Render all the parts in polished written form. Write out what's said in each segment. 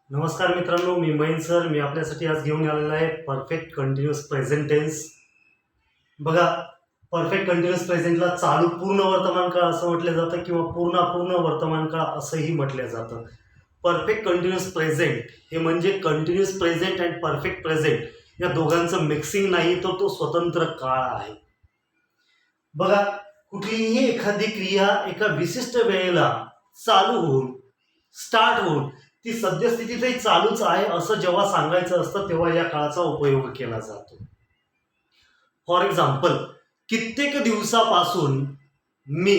नमस्कार मित्रांनो, मी मयन सर. मी आपल्यासाठी आज घेऊन आलेला आहे परफेक्ट कंटिन्युअस प्रेझेंट टेन्स. बघा, परफेक्ट कंटिन्युअस प्रेझेंटला चालू पूर्ण वर्तमान काळ असं म्हटलं जातं किंवा पूर्ण अपूर्ण वर्तमान काळ असंही म्हटलं जातं. परफेक्ट कंटिन्युअस प्रेझेंट हे म्हणजे continuous present and perfect present या दोघांचं मिक्सिंग नाही, तर तो स्वतंत्र काळ आहे. बघा, कुठलीही एखादी क्रिया एका विशिष्ट वेळेला चालू होऊन स्टार्ट होऊन ती सद्यस्थितीतही चालूच आहे असं जेव्हा सांगायचं असतं तेव्हा या काळाचा उपयोग केला जातो. फॉर एक्झाम्पल, कित्येक दिवसापासून मी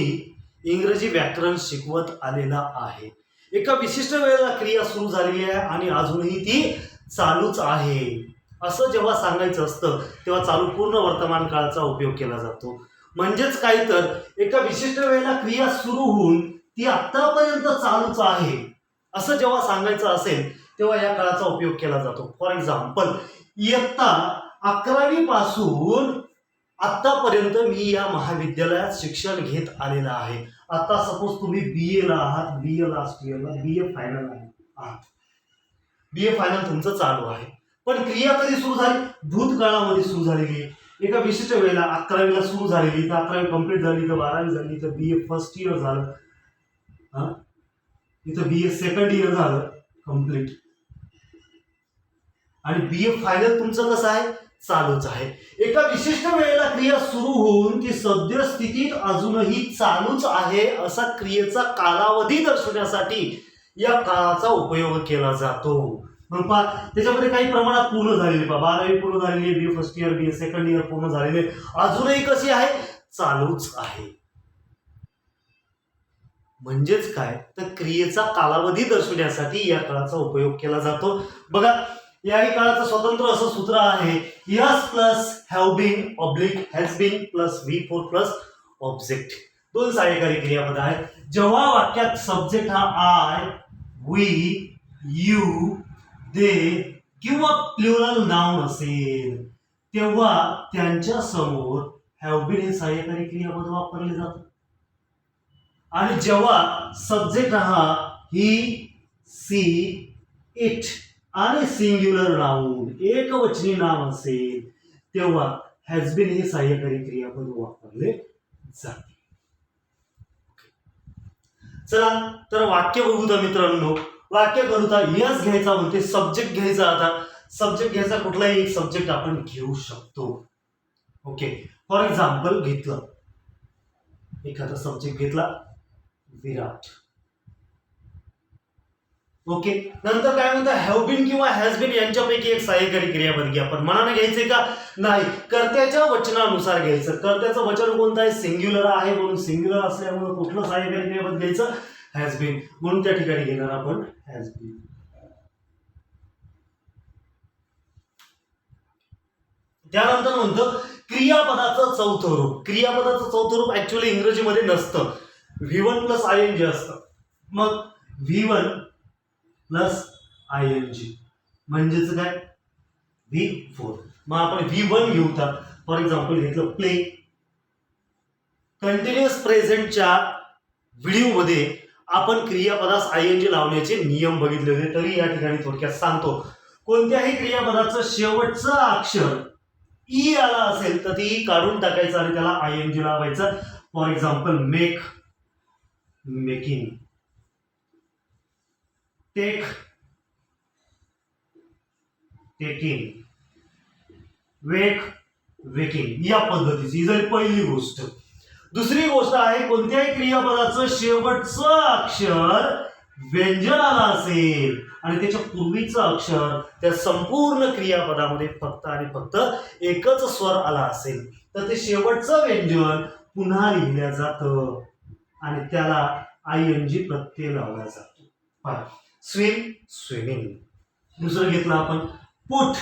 इंग्रजी व्याकरण शिकवत आलेला आहे. एका विशिष्ट वेळेला क्रिया सुरू झालेली आहे आणि अजूनही ती चालूच आहे असं जेव्हा सांगायचं असतं तेव्हा चालू पूर्ण वर्तमान काळाचा उपयोग केला जातो. म्हणजेच काय, तर एका विशिष्ट वेळेला क्रिया सुरू होऊन ती आतापर्यंत चालूच आहे असं जेव्हा सांगायचं असेल तेव्हा या काळाचा उपयोग केला जातो. फॉर एक्झाम्पल, इयत्ता 11वी पासून आतापर्यंत मी या महाविद्यालयात शिक्षण घेत आलेला आहे. आता सपोज तुम्ही BA ला आहात, BA लास्ट इयरला, BA फायनल आहात. BA फायनल तुमचं चालू आहे, पण क्रिया कधी सुरू झाली? भूतकाळामध्ये सुरू झालेली आहे. एका विशिष्ट वेळेला 11वीला सुरू झालेली, तर 11वी कंप्लीट झाली, तर 12वी झाली, तर BA फर्स्ट इयर झालं, इथं BA सेकंड इयर झालं कम्प्लीट, आणि BA फायनल तुमचं कसं आहे? चालूच आहे. एका विशिष्ट वेळेला क्रिया सुरू होऊन ती सद्यस्थितीत अजूनही चालूच आहे असा क्रियेचा कालावधी दर्शवण्यासाठी या काळाचा उपयोग केला जातो. मग त्याच्यामध्ये काही प्रमाणात पूर्ण झालेले 12वी पूर्ण झालेली, BA first year, BA second year पूर्ण झालेले, अजूनही कशी आहे? चालूच आहे. म्हणजेच काय, तर क्रियेचा कालावधी दर्शवण्यासाठी या काळाचा उपयोग केला जातो. बघा, याही काळाचं स्वतंत्र असं सूत्र आहे, S plus have been oblique has been plus V4 plus object. दोन सहाय्यकारी क्रियापद आहेत. जेव्हा वाक्यात सब्जेक्ट हा आय, वी, यू, दे किंवा प्लुरल नाउन असेल तेव्हा त्यांच्या समोर हॅव बीन हे सहाय्यकारी क्रियापद वापरले जातात. आणि जेव्हा सब्जेक्ट हा ही, सी, इट आणि सिंग्युलर नाउन एकवचनी नाम असेल तेव्हा हॅज बीन हे सहाय्यकारी क्रियापद वापरले जाते. चला तर वाक्य बघू तर मित्रांनो. वाक्य करूता यस घ्यायचा म्हणते, सब्जेक्ट घ्यायचा. आता सब्जेक्ट घ्यायचा कुठलाही एक सब्जेक्ट आपण घेऊ शकतो. ओके, फॉर एक्झाम्पल घेतलं, एखादा सब्जेक्ट घेतला विराट. ओके, नंतर काय म्हणतात, हॅव बीन किंवा हॅज बीन यांच्यापैकी एक सहाय्यकारी क्रियापद घ्या. पण मनाने घ्यायचंय का? नाही, कर्त्याच्या वचनानुसार घ्यायचं. कर्त्याचं वचन कोणतं आहे? सिंग्युलर आहे, म्हणून सिंग्युलर असल्यामुळे कुठलं सहाय्यकारी क्रियापद घ्यायचं? Has been. म्हणून त्या ठिकाणी घेणार आपण हॅज बीन. त्यानंतर म्हणतो क्रियापदाचं चौथं रूप. क्रियापदाचं चौथं रूप ऍक्च्युअली इंग्रजीमध्ये नसतं, V1 प्लस ING असतं. मग V1 प्लस ING म्हणजेच काय? V4. मग आपण V1 घेऊ. फॉर एक्झाम्पल घेतलं प्ले. कंटिन्युअस प्रेझेंटच्या व्हिडिओमध्ये आपण क्रियापदास ING लावण्याचे नियम बघितले होते, तरी या ठिकाणी थोडक्यात सांगतो. कोणत्याही क्रियापदाचं शेवटचं अक्षर ई आला असेल तर ती काढून टाकायचं आणि त्याला ING लावायचं. For example make, making, take, taking, wake, waking, या पद्धतीची. ही झाली पहिली गोष्ट. दुसरी गोष्ट आहे, कोणत्याही क्रियापदाचं शेवटचं अक्षर व्यंजन आलं असेल आणि त्याच्या पूर्वीचं अक्षर त्या संपूर्ण क्रियापदामध्ये फक्त आणि फक्त एकच स्वर आला असेल तर ते शेवटचं व्यंजन पुन्हा लिहिलं जातं आणि त्याला ING प्रत्यय लावला जातो. Swim, swimming. दुसरं घेतलं आपण पुट,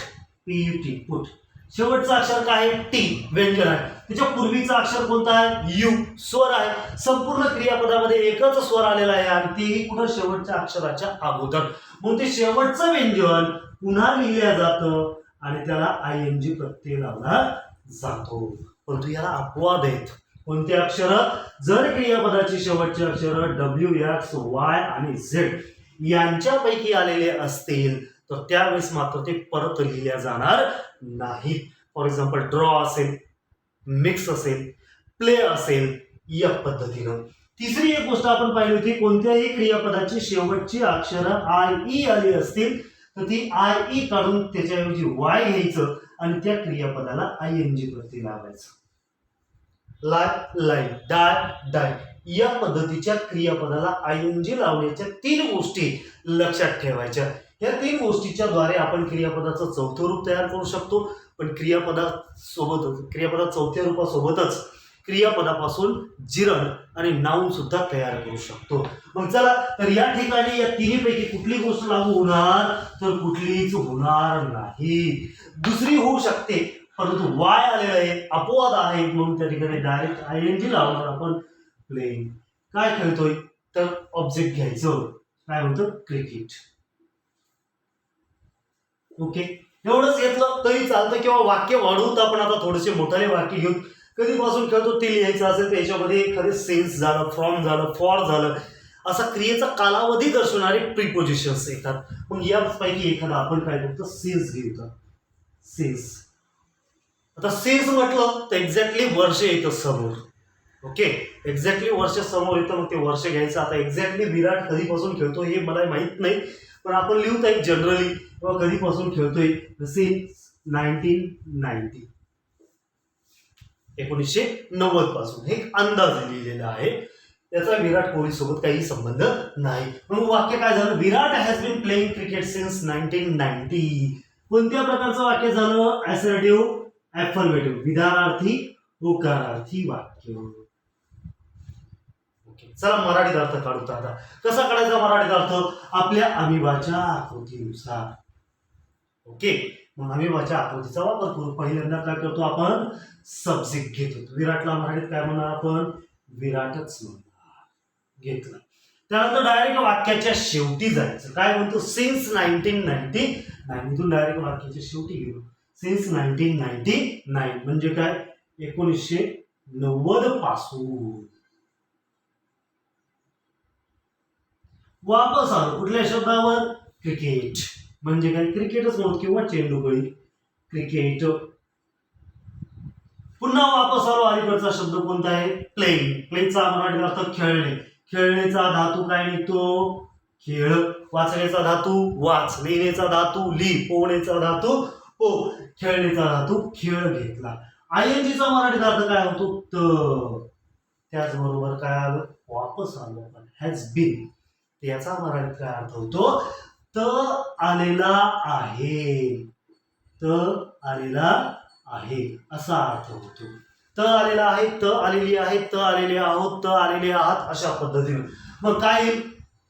PUT, पुट. शेवटचं अक्षर काय आहे? टी, व्यंजन आहे. त्याच्या पूर्वीचा अक्षर कोणता आहे? यू, स्वर आहे. संपूर्ण क्रियापदामध्ये एकच स्वर आलेला आहे आणि तेही कुठं? शेवटच्या अक्षराच्या अगोदर. म्हणून ते शेवटचं व्यंजन पुन्हा लिहिलं जातं आणि त्याला ING प्रत्यय लावला जातो. परंतु याला अपवाद आहेत. कोणते अक्षर? जर क्रियापदाची शेवटचे अक्षर W, X, Y आणि Z यांच्यापैकी आलेले असतील तर त्यावेळेस मात्र ते परत लिहिल्या जाणार नाहीत. फॉर एक्झाम्पल ड्रॉ असेल, मिक्स असेल, प्ले असेल, या पद्धतीनं. तिसरी एक गोष्ट आपण पाहिली होती, कोणत्याही क्रियापदाची शेवटची अक्षरं आय ई आली असतील तर ती आय ई काढून त्याच्याऐवजी वाय घ्यायचं आणि त्या क्रियापदाला आय एन जी प्रती लावायचं. लाय, लाईन, डाय, डाय या पद्धतीच्या क्रियापदाला आय एन जी लावण्याच्या 3 गोष्टी लक्षात ठेवायच्या. या 3 गोष्टीच्या द्वारे आपण क्रियापदाचं चौथं रूप तयार करू शकतो. पण क्रियापदा चौथ्या रूपासोबतच क्रियापदापासून जिरण आणि नाऊन सुद्धा तयार करू शकतो. मग चला, तर या ठिकाणी या तिन्हीपैकी कुठली गोष्ट लागू होणार तर कुठलीच होणार नाही. दुसरी होऊ शकते, परंतु वाय आलेला आहे, अपवाद आहे, म्हणून त्या ठिकाणी डायरेक्ट आय एन जी लावणार आपण. प्लेइंग काय खेळतोय तर ऑब्जेक्ट घ्यायचं, काय म्हणतो क्रिकेट. ओके, एवढंच घेतलं तरी चालतं, किंवा वाक्य वाढवून आपण आता थोडेसे मोठाले वाक्य घेऊन कधीपासून खेळतो ते लिहायचं असेल तर याच्यामध्ये एखादे सेन्स झालं, फ्रॉम झालं, फॉर झालं, असा क्रियेचा कालावधी दर्शवणारे प्रिपोजिशन्स येतात. मग यापैकी एखादा आपण काय करतो, सेन्स घेऊया. सेन्स, आता सेन्स म्हटलं तर एक्झॅक्टली वर्ष येतं समोर. ओके, एक्झॅक्टली वर्ष समोर येतं, मग ते वर्ष घ्यायचं. आता एक्झॅक्टली विराट कधीपासून खेळतो हे मला माहित नाही, पण आपण लिहूत आहे जनरली किंवा कधीपासून खेळतोय, सिन्स 1990, 1990 पासून. हे अंदाज लिहिलेला आहे, त्याचा विराट कोहली सोबत काही संबंध नाही. म्हणून वाक्य काय झालं, Virat has been playing cricket since 1990. कोणत्या प्रकारचं वाक्य झालं, असर्टिव्ह, अफर्मेटिव्ह, विधानार्थी, होकारार्थी वाक्य. ओके, चला मराठीत अर्थ काढू. आता कसा काढायचा मराठीत अर्थ, आपल्या अमिबाच्या आकृतीनुसार. ओके, मग अमिबाच्या आकृतीचा वापर करू. पहिल्यांदा काय करतो आपण, सब्जेक्ट घेतो. विराटला मराठीत काय म्हणणार आपण, विराटच म्हणणार, घेतलं. त्यानंतर डायरेक्ट वाक्याच्या शेवटी जायचं. काय म्हणतो, सिन्स 1999, इथून डायरेक्ट वाक्याच्या शेवटी गेलो. सिन्स 1999 म्हणजे काय, 1990 पासून. वापस आलो कुठल्या शब्दावर, क्रिकेट, म्हणजे काय, क्रिकेटच म्हणतो किंवा चेंडूगळी, क्रिकेट. पुन्हा वापस आलो, अलीकडचा शब्द कोणता आहे, प्लेइंग. प्लेचा मराठी अर्थ खेळणे. खेळण्याचा धातू काय निघतो, खेळ. वाचण्याचा धातू वाच, लिहिण्याचा धातू लिह, पोहण्याचा धातू पो, खेळण्याचा धातू खेळ घेतला. आयएनजीचा मराठी अर्थ काय होतो, त. त्याचबरोबर काय आलं, वापस आलो आपण, हॅज बीन. याचा मराठीत काय अर्थ होतो, त आलेला आहे, त आलेला आहे असा अर्थ होतो. त आलेला आहे, त आलेली आहे, त आलेले आहोत, त आलेले आहात, अशा पद्धतीने. मग काय येईल,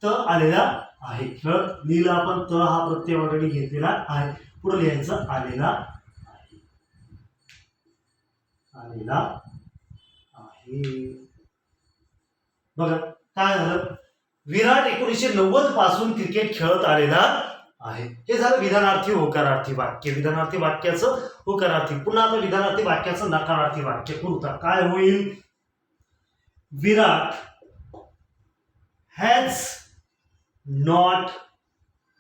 त आलेला आहे. खेळ लिहिला आपण, त हा प्रत्यय ऑलरेडी घेतलेला आहे. पुढे लिहायचं आलेला आहे, आलेला आहे. बघा काय झालं, विराट 1990 पासून क्रिकेट खेळत आलेला आहे. हे झालं विधानार्थी होकारार्थी वाक्य. विधानार्थी वाक्याचं होकारार्थी. पुन्हा आता विधानार्थी वाक्याचं नकारार्थी वाक्य करू. काय होईल, Virat has not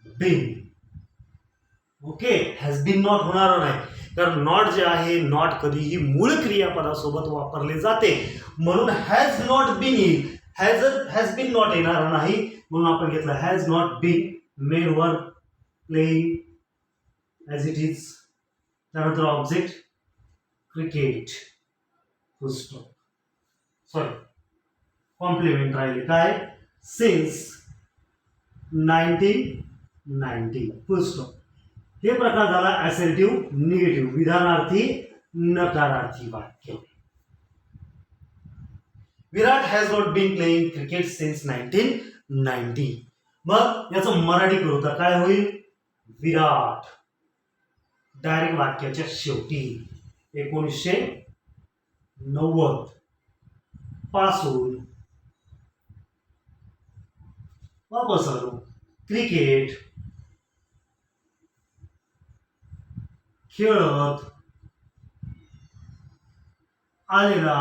been. Okay, has been not होणार नाही, कारण नॉट जे आहे, नॉट कधीही मूळ क्रियापदासोबत वापरले जाते, म्हणून हॅज नॉट बीन येईल. हॅज बीन नॉट येणार नाही, म्हणून आपण घेतलं has not been made work playing as it is. त्यानंतर object cricket, full stop. Sorry, complement राहिले काय, सिन्स 1990, फुल स्टॉप. हे प्रकार झाला असर्टिव्ह निगेटिव्ह, विधानार्थी नकारार्थी वाक्य. Virat has not been playing cricket since 1990. मग याचं मराठी करू तर काय होईल, विराट डायरेक्ट वाक्याच्या शेवटी 1990 पासून वापस आलो, क्रिकेट खेळत आलेला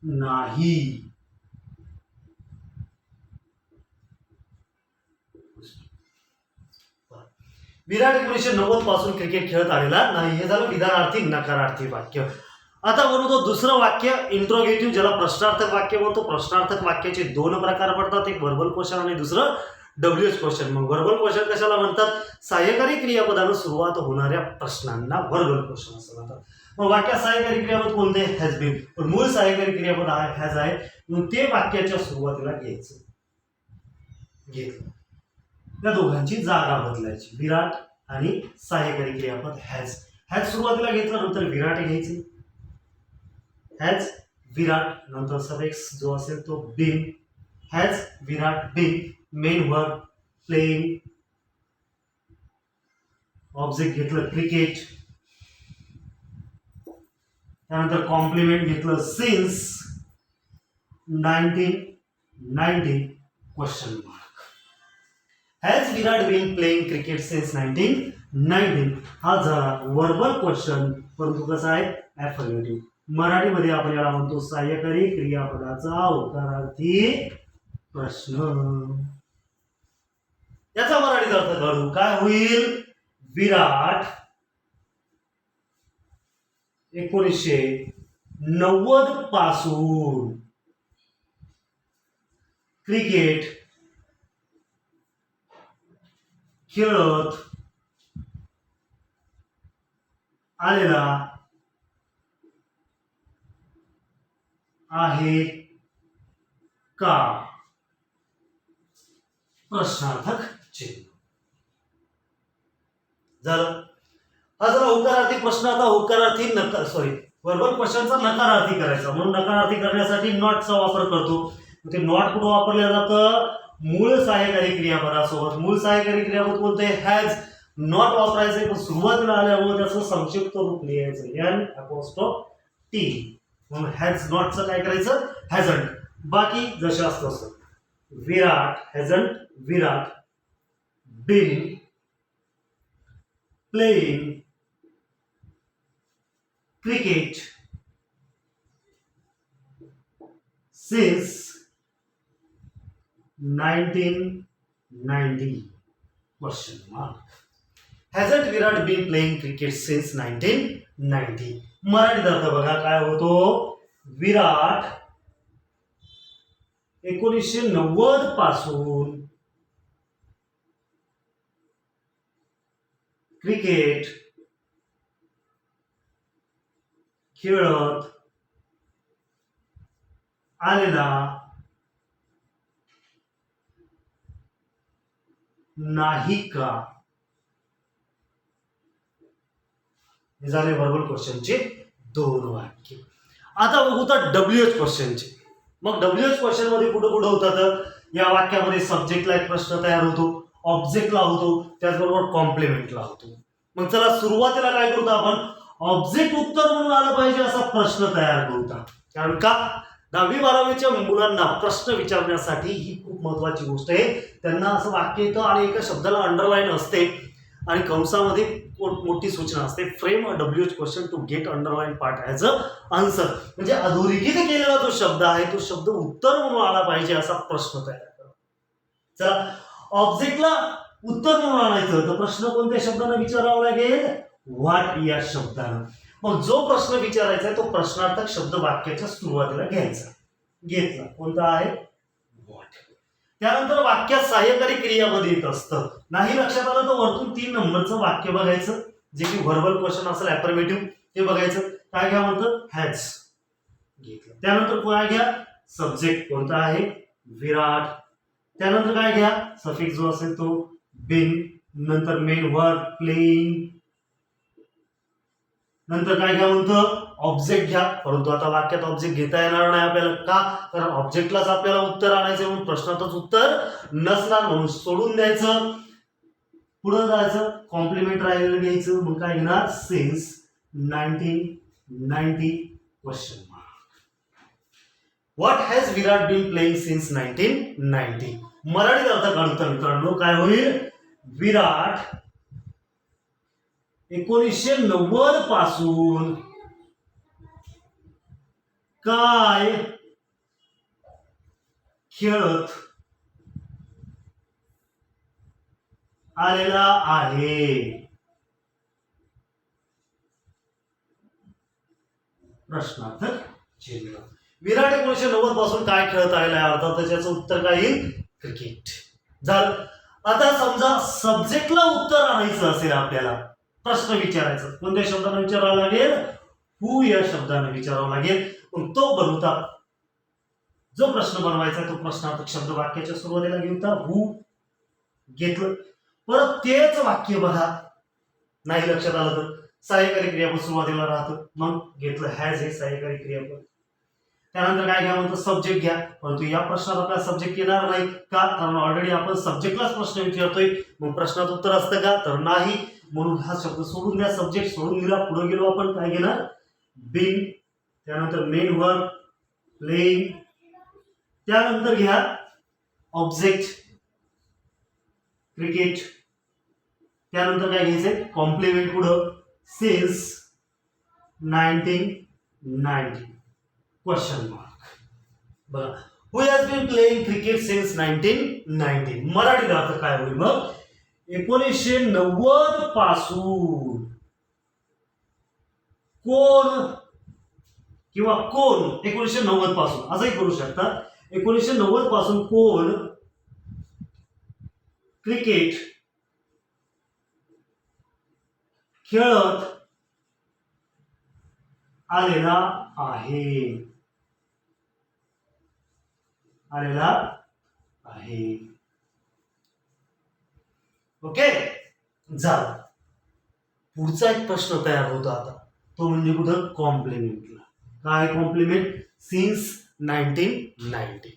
नाही. विराट 1990 पासून क्रिकेट खेळत आलेला नाही. हे झालं विधानार्थी नकारार्थी वाक्य. आता बनवतो दुसरं वाक्य इंट्रोगेटिव्ह, ज्याला प्रश्नार्थक वाक्य म्हणतो. प्रश्नार्थक वाक्याचे दोन प्रकार पडतात, एक व्हर्बल क्वेश्चन आणि दुसरं डब्ल्यूएच क्वेश्चन. मग व्हर्बल क्वेश्चन कशाला म्हणतात? सहाय्यकारी क्रियापदानं सुरुवात होणाऱ्या प्रश्नांना व्हर्बल क्वेश्चन असं म्हणतात. मग वाक्यात सहाय्यकारी क्रियापद कोणते? Has been. पण मूळ सहाय्यकारी क्रियापद हॅज आहे, म्हणून ते वाक्याच्या सुरुवातीला घ्यायचं. घेतलं, त्या दोघांची जागा बदलायची. विराट आणि सहाय्यकारी क्रियापद हॅज. हॅज सुरुवातीला घेतलं, नंतर विराट घ्यायचे. हॅज विराट, नंतर सफिक्स जो असेल तो been. Has Virat been. Main verb playing. Object घेतलं क्रिकेट. त्यानंतर कॉम्प्लिमेंट घेतलं since 1990 question mark. Has Virat been playing cricket since 1990 हा झाला वर्बल क्वेश्चन, परंतु कसा आहे? ॲफर्मेटिव्ह. मराठीमध्ये आपण याला म्हणतो सहाय्यकारी क्रियापदाचा उत्तरार्थी प्रश्न. याचा मराठीत अर्थ काढू, काय होईल? विराट 1990 पासून क्रिकेट खेळत आलेला आहे का? प्रश्नार्थक चिन्ह. झालं. हा जरा होकारार्थी प्रश्न. आता होकारार्थी वर्बल क्वेश्चनचा नकारार्थी करायचा, म्हणून नकारार्थी करण्यासाठी नॉटचा वापर करतो. ते नॉट कुठं वापरलं जातं? मूळ सहाय्यकारी क्रियापदासोबत. मूळ सहाय्यकारी क्रियापद कोणते? हॅज. नॉट वापरायचं, पण सुरुवातीला आल्यामुळे त्याचं संक्षिप्त रूप लिहायचं NT. म्हणून हॅज नॉटचं काय करायचं? हॅझंट. बाकी जसे असतं असं. Virat hasn't Virat been playing cricket since 1990 question mark. Hasn't Virat been playing cricket since 1990. मराठीत अर्थ बघा काय होतो? विराट 1990 पासून क्रिकेट खेळत आलेला नाही का? हे झाले व्हर्बल क्वेश्चनचे दोन वाक्य. आता बघू तर डब्ल्यूएच क्वेश्चनचे. मग डब्ल्यूएच क्वेश्चन मध्ये कुठं कुठं होतात? या वाक्यामध्ये सब्जेक्टला एक प्रश्न तयार होतो, ऑब्जेक्टला होतो, त्याचबरोबर कॉम्प्लिमेंटला होतो. मग चला सुरुवातीला काय करू आपण? ऑब्जेक्ट उत्तर म्हणून आलं पाहिजे असा प्रश्न तयार करू. कारण का? 10वी-12वीच्या मुलांना प्रश्न विचारण्यासाठी ही खूप महत्वाची गोष्ट आहे. त्यांना असं वाक्य येतं आणि एका शब्दाला अंडरलाईन असते आणि कंसामध्ये मोठी सूचना असते, frame a WH question to get underline part as a answer. म्हणजे अधोरेखित केलेला जो शब्द आहे तो शब्द उत्तर म्हणून आला पाहिजे असा प्रश्न तयार करा. चला, ऑब्जेक्टला उत्तर म्हणून आणायचं तर प्रश्न कोणत्या शब्दाने विचारावा लागेल? व्हॉट या शब्दानं. मग जो प्रश्न विचारायचा आहे तो प्रश्नार्थक शब्द वाक्याच्या सुरुवातीला घ्यायचा. घेतला, कोणता आहे? व्हॉट. त्यानंतर वाक्यात सहाय्यकारी क्रियापद येत असतं. नाही लक्षात आलं तर वरतून 3 नंबरचं वाक्य बघायचं, जे की व्हर्बल क्वेश्चन असेल ॲफर्मेटिव्ह, ते बघायचं. काय घ्या म्हणतं? हॅज घेतलं. त्यानंतर काय घ्या? सब्जेक्ट कोणता आहे? विराट. त्यानंतर काय घ्या? सफिक्स जो असेल तो बीन. नंतर मेन वर्ब प्लेइंग. नंतर काय घ्या म्हणतं? ऑब्जेक्ट घ्या. परंतु आता वाक्यात ऑब्जेक्ट घेता येणार नाही आपल्याला. का? कारण ऑब्जेक्टलाच आपल्याला उत्तर आणायचं, म्हणून प्रश्नातच उत्तर नसणार, म्हणून सोडून द्यायचं. पुढे जायचं, कॉम्प्लिमेंट राहिलेलं घ्यायचं. मग काय घेणार? Since 1990 question mark. What has Virat been playing since 1990. मराठीत अर्थ काढतो मित्रांनो, काय होईल? विराट 1990 पासून काय खेळत आलेला आहे. प्रश्नार्थक चिन्ह. विराट 1990 पासून काय खेळत आलेला आहे, अर्थात त्याचं उत्तर काय येईल, क्रिकेट. झालं. आता समजा सब्जेक्टला उत्तर आणायचं असेल, आपल्याला प्रश्न विचारायचा, कोणत्या शब्दाने विचारावं लागेल, हु या शब्दाने विचारावं लागेल. पण तो बनवता जो प्रश्न बनवायचा तो प्रश्नार्थक शब्द वाक्याच्या सुरुवातीला घेऊता हु घेतलं. परत तेच वाक्य बघा, नाही लक्षात आलं तर सहाय्यकारी क्रियापद सुरुवातीला राहतं, मग घेतलं हॅज हे सहाय्यकारी क्रियापद. त्यानंतर काय घ्या म्हणतो, सब्जेक्ट घ्या. परंतु या प्रश्नात आपल्याला सब्जेक्ट येणार नाही का, कारण ऑलरेडी आपण सब्जेक्टलाच प्रश्न विचारतोय. मग प्रश्नात उत्तर असतं का, तर नाही. म्हणून हा शब्द सोडून द्या, सब्जेक्ट सोडून दिला. पुढे गेलो आपण, काय घेणार, बीइंग. त्यानंतर मेन वर्ब, प्लेइंग. त्यानंतर घ्या ऑब्जेक्ट, क्रिकेट. त्यानंतर काय घ्यायचंय, कॉम्प्लिमेंट. पुढं सिन्स 1990 क्वेश्चन मार्क. बघा, who has been playing cricket since 1990. मराठीत अर्थ काय होईल मग, 1990 पासून कोण किंवा कोण, 1990 पासून असंही करू शकता. 1990 पासून कोण क्रिकेट खेळत आलेला आहे, आलेला आहे. ओके. झालं. पुढचा एक प्रश्न तयार होतो आता, तो म्हणजे कुठं, कॉम्प्लिमेंटला. काय कॉम्प्लिमेंट, सिन्स 1990.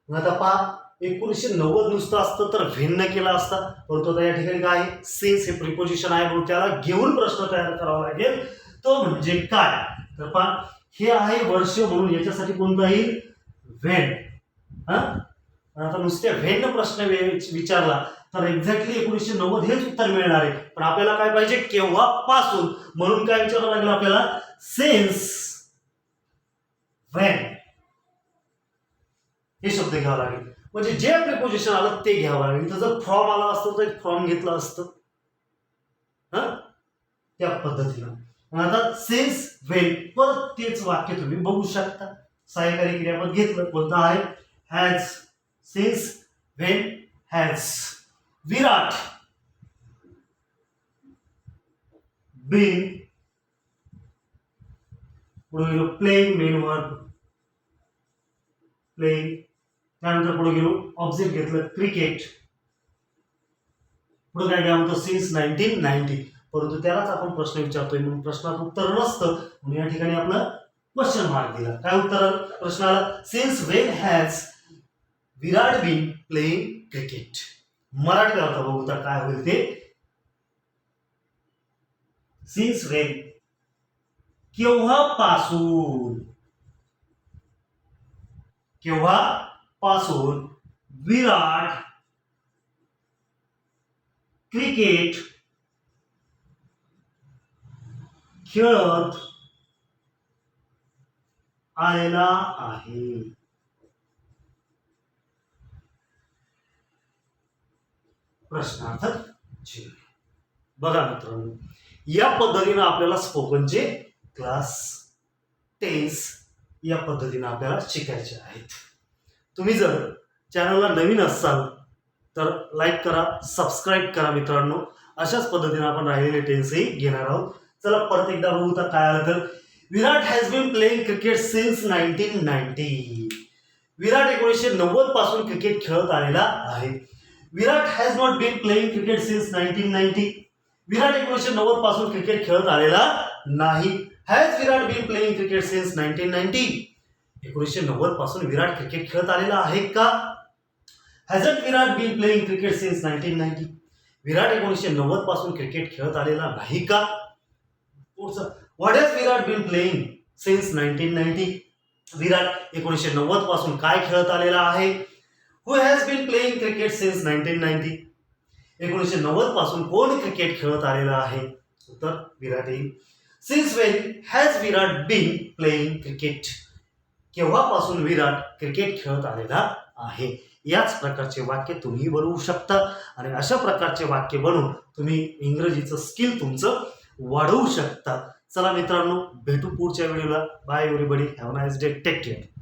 मग आता पहा, 1990 नुसतं असतं तर भिन्न केला असता, परंतु आता या ठिकाणी काय आहे, सिन्स हे प्रिपोजिशन आहे, म्हणून त्याला घेऊन प्रश्न तयार करावा लागेल. तो म्हणजे काय, तर पहा हे आहे वर्ष, म्हणून याच्यासाठी कोणता येईल, व्हेन. आता नुसत्या व्हेन प्रश्न विचारला तर एक्झॅक्टली 1990 हेच उत्तर मिळणार आहे. पण आपल्याला काय पाहिजे, केव्हापासून, म्हणून काय विचारावं लागेल आपल्याला, सिन्स व्हेन हे शब्द घ्यावा लागेल. म्हणजे जे प्रिपोजिशन आलं ते घ्यावं लागेल. तर जर फ्रॉम आला असतं तर फ्रॉम घेतलं असतं, त्या पद्धतीनं. आता सिन्स व्हेन, परत तेच वाक्य तुम्ही बघू शकता. सहाय्यकारी क्रियापद घेतलं, कोणतं आहे, has. Since when has Virat been, पुढे गेलो प्लेइंग, मेन वर्ब प्लेइंग. त्यानंतर पुढे गेलो ऑब्जेक्ट घेतलं, क्रिकेट. पुढे काय काय म्हणतो, सिन्स 1990. परंतु त्यालाच आपण प्रश्न विचारतोय, म्हणून प्रश्नात उत्तर नसतं, म्हणून या ठिकाणी आपलं क्वेश्चन मार्क दिला. काय उत्तर प्रश्नाला, since when has Virat been playing cricket. Marathi अर्थ बघूता काय होईल ते, सिन्स व्हेन केव्हापासून, केव्हापासून विराट क्रिकेट खेळत आलेला आहे. प्रश्नार्थक चिन्ह. बघा मित्रांनो, या पद्धतीने आपल्याला स्पोकनचे क्लास, टेन्स या पद्धतीने आपल्याला शिकायचे आहेत. तुम्ही जर चॅनलला नवीन असाल तर लाईक करा, सबस्क्राईब करा मित्रांनो. अशाच पद्धतीने आपण राहिलेले टेन्सही घेणार आहोत. चला परत एकदा बघू तर काय आलं तर, Virat has been playing cricket since 1990. Virat 1990 पासून क्रिकेट खेळत आलेला आहे. Virat has not been playing cricket since 1990. Virat 1990 पासून क्रिकेट खेळत आलेला नाही. Has Virat been playing cricket since 1990. 1990 पासून विराट क्रिकेट खेळत आलेला आहे का? Hasn't Virat been playing cricket since 1990. Virat 1990 पासून क्रिकेट खेळत आलेला नाही का? पुढचं, what has Virat been playing since 1990. Virat 1990 पासून काय खेळत आलेला आहे? Who has been playing cricket since 1990. 1990 पासून कोण क्रिकेट खेळत आलेला आहे? उत्तर विराट येईल. Since when has Virat been playing cricket. केव्हापासून विराट क्रिकेट खेळत आलेला आहे? याच प्रकारचे वाक्य तुम्ही बनवू शकता आणि अशा प्रकारचे वाक्य बनवून तुम्ही इंग्रजीचं स्किल तुमचं वाढवू शकता. चला मित्रांनो, भेटू पुढच्या व्हिडिओला. Bye everybody, have a nice day, take care.